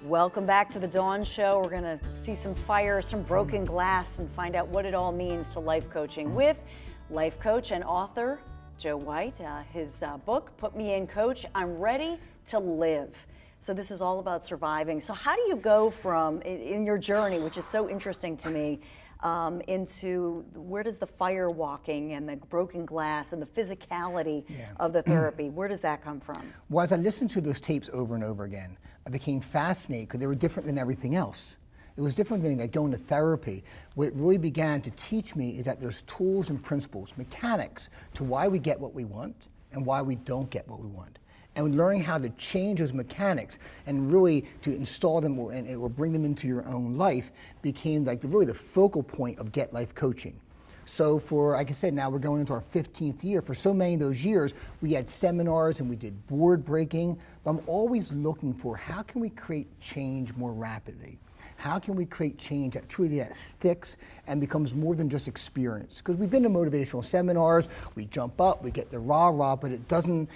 Welcome back to the Dawn Show. We're going to see some fire, some broken glass, and find out what it all means to life coaching with life coach and author Joe White. His book, Put Me In Coach, I'm Ready to Live. So this is all about surviving. So how do you go from, in your journey, which is so interesting to me, into where does the fire walking and the broken glass and the physicality of the therapy, where does that come from? Well, as I listened to those tapes over and over again, I became fascinated because they were different than everything else. It was different than like going to therapy. What it really began to teach me is that there's tools and principles, mechanics to why we get what we want and why we don't get what we want. And learning how to change those mechanics and really to install them or bring them into your own life became like really the focal point of Get Life Coaching. So for, like I said, now we're going into our 15th year. For so many of those years, we had seminars and we did board breaking. But I'm always looking for how can we create change more rapidly? How can we create change that truly sticks and becomes more than just experience? Because we've been to motivational seminars, we jump up, we get the rah-rah, but it doesn't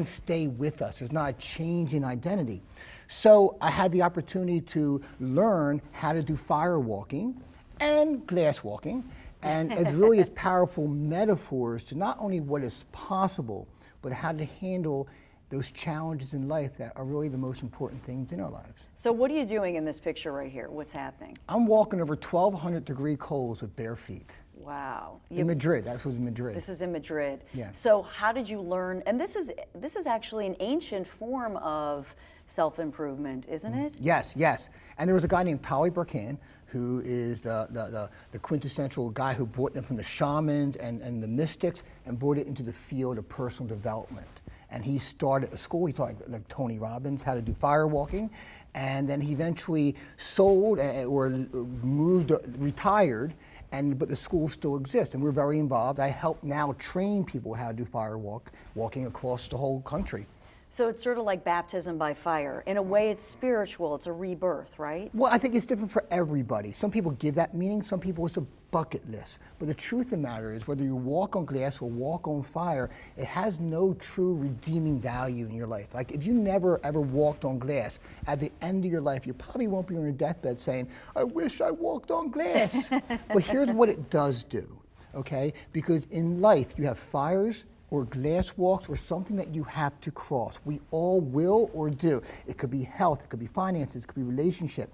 stay with us. There's not a change in identity. So I had the opportunity to learn how to do fire walking and glass walking. And it's really as powerful metaphors to not only what is possible, but how to handle those challenges in life that are really the most important things in our lives. So what are you doing in this picture right here? What's happening? I'm walking over 1,200 degree coals with bare feet. Wow. In Madrid, that was in Madrid. This is in Madrid. Yeah. So how did you learn, and this is actually an ancient form of self-improvement, isn't it? Yes, yes. And there was a guy named Tali Burkan, who is the quintessential guy who brought them from the shamans and the mystics and brought it into the field of personal development. And he started a school, he taught like Tony Robbins how to do fire walking, and then he eventually sold or moved, retired, but the school still exists, and we're very involved. I help now train people how to do fire walking across the whole country. So it's sort of like baptism by fire. In a way, it's spiritual, it's a rebirth, right? Well, I think it's different for everybody. Some people give that meaning, some people it's a bucket list. But the truth of the matter is, whether you walk on glass or walk on fire, it has no true redeeming value in your life. Like if you never ever walked on glass, at the end of your life, you probably won't be on your deathbed saying, I wish I walked on glass. But here's what it does do, okay? Because in life, you have fires, or glass walks, or something that you have to cross. We all will or do. It could be health, it could be finances, it could be relationship.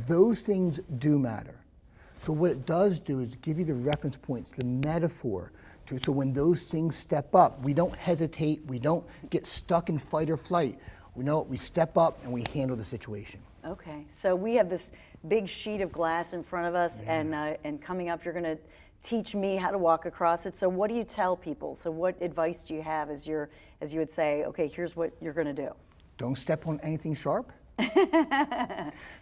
Those things do matter. So what it does do is give you the reference points, the metaphor, so when those things step up, we don't hesitate, we don't get stuck in fight or flight. We know we step up and we handle the situation. Okay, so we have this big sheet of glass in front of us, and coming up you're gonna teach me how to walk across it. So what do you tell people? So what advice do you have as you would say, okay, here's what you're gonna do? Don't step on anything sharp.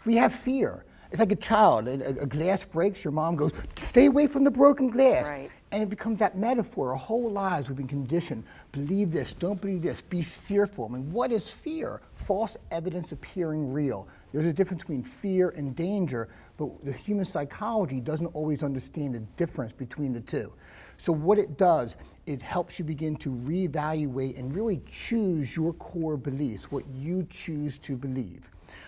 We have fear. It's like a child, a glass breaks, your mom goes, stay away from the broken glass. Right. And it becomes that metaphor. Our whole lives we've been conditioned. Believe this, don't believe this, be fearful. I mean, what is fear? False evidence appearing real. There's a difference between fear and danger, but the human psychology doesn't always understand the difference between the two. So what it does, it helps you begin to reevaluate and really choose your core beliefs, what you choose to believe.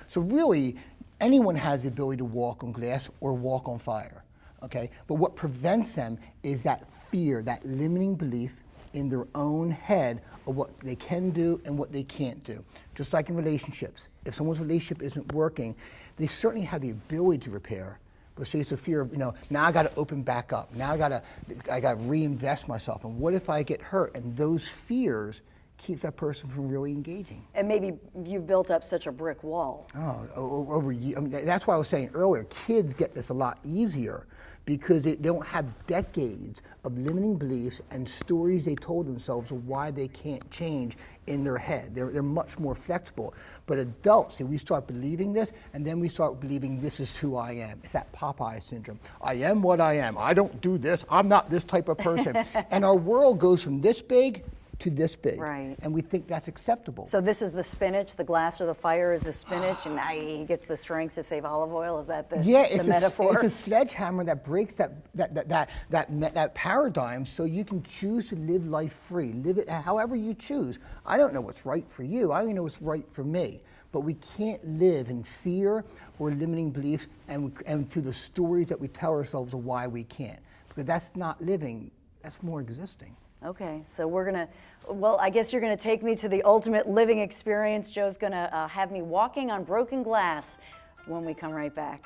So really, anyone has the ability to walk on glass or walk on fire, okay? But what prevents them is that fear, that limiting belief in their own head of what they can do and what they can't do. Just like in relationships. If someone's relationship isn't working, they certainly have the ability to repair, but say it's a fear of, now I gotta open back up. Now I gotta reinvest myself. And what if I get hurt? And those fears keeps that person from really engaging. And maybe you've built up such a brick wall. Over years. I mean, that's why I was saying earlier, kids get this a lot easier because they don't have decades of limiting beliefs and stories they told themselves of why they can't change in their head. They're much more flexible. But adults, see, we start believing this, and then we start believing this is who I am. It's that Popeye syndrome. I am what I am. I don't do this. I'm not this type of person. And our world goes from this big to this big. Right. And we think that's acceptable. So this is the spinach, the glass of the fire is the spinach, and now he gets the strength to save olive oil. Is that the, the metaphor? It's a sledgehammer that breaks that paradigm, so you can choose to live life free, live it however you choose. I don't know what's right for you. I only know what's right for me. But we can't live in fear or limiting beliefs and to the stories that we tell ourselves of why we can't. Because that's not living, that's more existing. Okay, so we're gonna, well, I guess you're gonna take me to the ultimate living experience. Joe's gonna have me walking on broken glass when we come right back.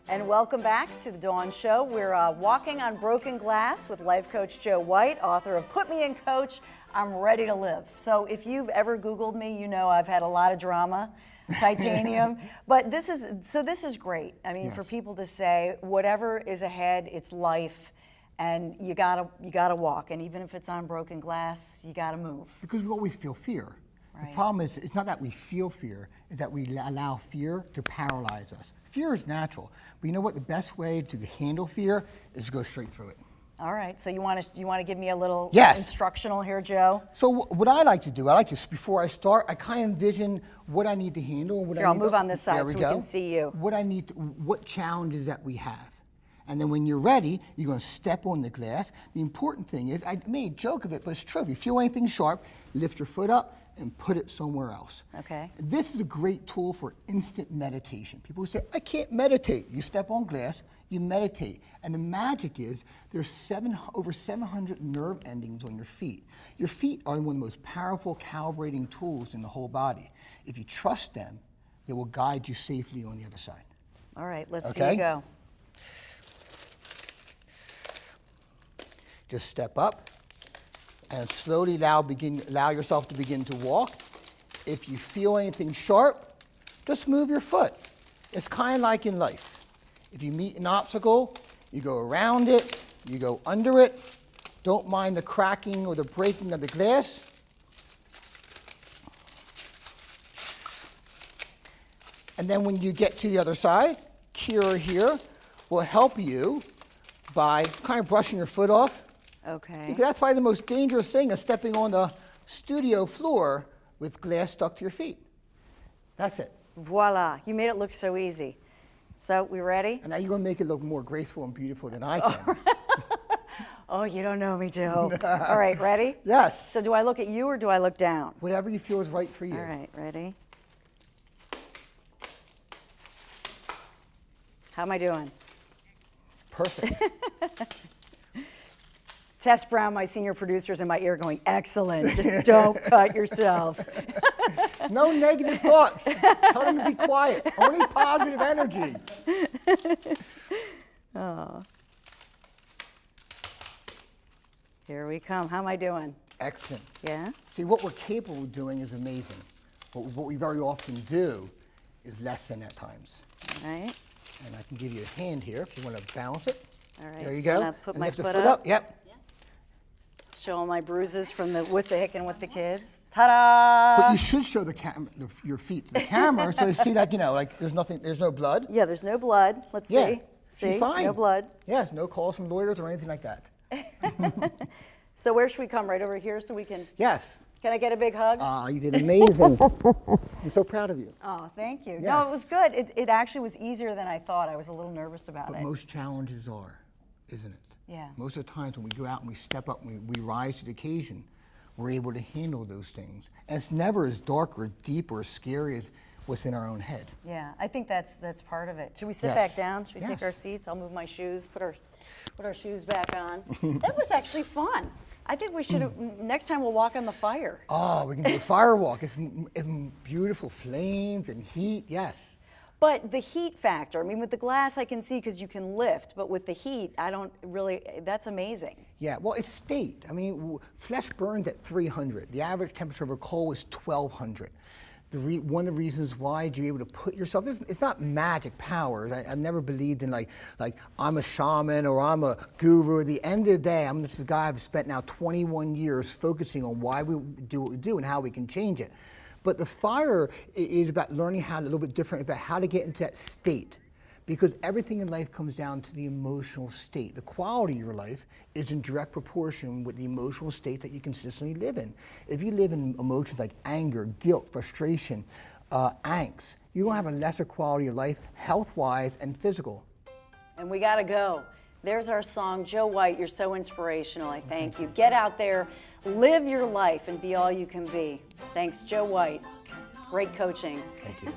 And welcome back to the Dawn Show. We're walking on broken glass with life coach Joe White, author of Put Me in Coach, I'm Ready to Live. So if you've ever Googled me, you know I've had a lot of drama, titanium, but this is great. I mean, for people to say whatever is ahead, it's life, and you gotta walk, and even if it's on broken glass, you gotta move. Because we always feel fear. Right. The problem is, it's not that we feel fear, it's that we allow fear to paralyze us. Fear is natural, but you know what? The best way to handle fear is to go straight through it. All right, so you want to give me a little Yes. instructional here, Joe? So what I like to do, before I start, I kind of envision what I need to handle. And what Here, I I'll need move to, on this side there so we go. can see you. What challenges that we have. And then when you're ready, you're going to step on the glass. The important thing is, I made a joke of it, but it's true. If you feel anything sharp, lift your foot up and put it somewhere else. Okay. This is a great tool for instant meditation. People say, I can't meditate. You step on glass, you meditate. And the magic is there's over 700 nerve endings on your feet. Your feet are one of the most powerful calibrating tools in the whole body. If you trust them, they will guide you safely on the other side. All right, let's see you go. Just step up and slowly allow yourself to begin to walk. If you feel anything sharp, just move your foot. It's kind of like in life. If you meet an obstacle, you go around it, you go under it. Don't mind the cracking or the breaking of the glass. And then when you get to the other side, Kira here will help you by kind of brushing your foot off. Okay. Because that's why the most dangerous thing is stepping on the studio floor with glass stuck to your feet. That's it. Voila, you made it look so easy. So, we ready? And now you're going to make it look more graceful and beautiful than I can. Oh, you don't know me, Joe. All right, ready? Yes. So do I look at you or do I look down? Whatever you feel is right for you. All right, ready? How am I doing? Perfect. Tess Brown, my senior producer, is in my ear going, excellent, just don't cut yourself. No negative thoughts. Tell them to be quiet. Only positive energy. Oh. Here we come. How am I doing? Excellent. Yeah? See, what we're capable of doing is amazing. But what we very often do is less than at times. All right. And I can give you a hand here if you want to balance it. All right. There you So go. I'm gonna put And my lift the foot foot up. Yep. Show all my bruises from the Wissahickon with the kids. Ta-da! But you should show your feet to the camera so they see that, like there's no blood. Yeah, there's no blood. Let's see. Yeah. See? She's fine. No blood. Yes, no calls from lawyers or anything like that. So where should we come? Right over here so we can... Yes. Can I get a big hug? You did amazing. I'm so proud of you. Oh, thank you. Yes. No, it was good. It actually was easier than I thought. I was a little nervous about But it. most challenges are, isn't it? Yeah. Most of the times when we go out and we step up and we rise to the occasion, we're able to handle those things. And it's never as dark or deep or as scary as what's in our own head. Yeah, I think that's part of it. Should we sit Yes. back down? Should we take Yes. our seats? I'll move my shoes, put our shoes back on. That was actually fun. I think we should have, next time we'll walk on the fire. Oh, we can do a fire walk. It's beautiful flames and heat, yes. But the heat factor, I mean, with the glass I can see because you can lift, but with the heat, I don't really, that's amazing. Yeah, well, it's state. I mean, flesh burns at 300. The average temperature of a coal is 1200. One of the reasons why you're able to put yourself, it's not magic powers. I've never believed in like I'm a shaman or I'm a guru. At the end of the day, I'm just a guy I've spent now 21 years focusing on why we do what we do and how we can change it. But the fire is about learning how to, a little bit different, about how to get into that state. Because everything in life comes down to the emotional state. The quality of your life is in direct proportion with the emotional state that you consistently live in. If you live in emotions like anger, guilt, frustration, angst, you're going to have a lesser quality of life, health-wise and physical. And we got to go. There's our song. Joe White, you're so inspirational. I thank you. Get out there, live your life, and be all you can be. Thanks, Joe White. Great coaching. Thank you.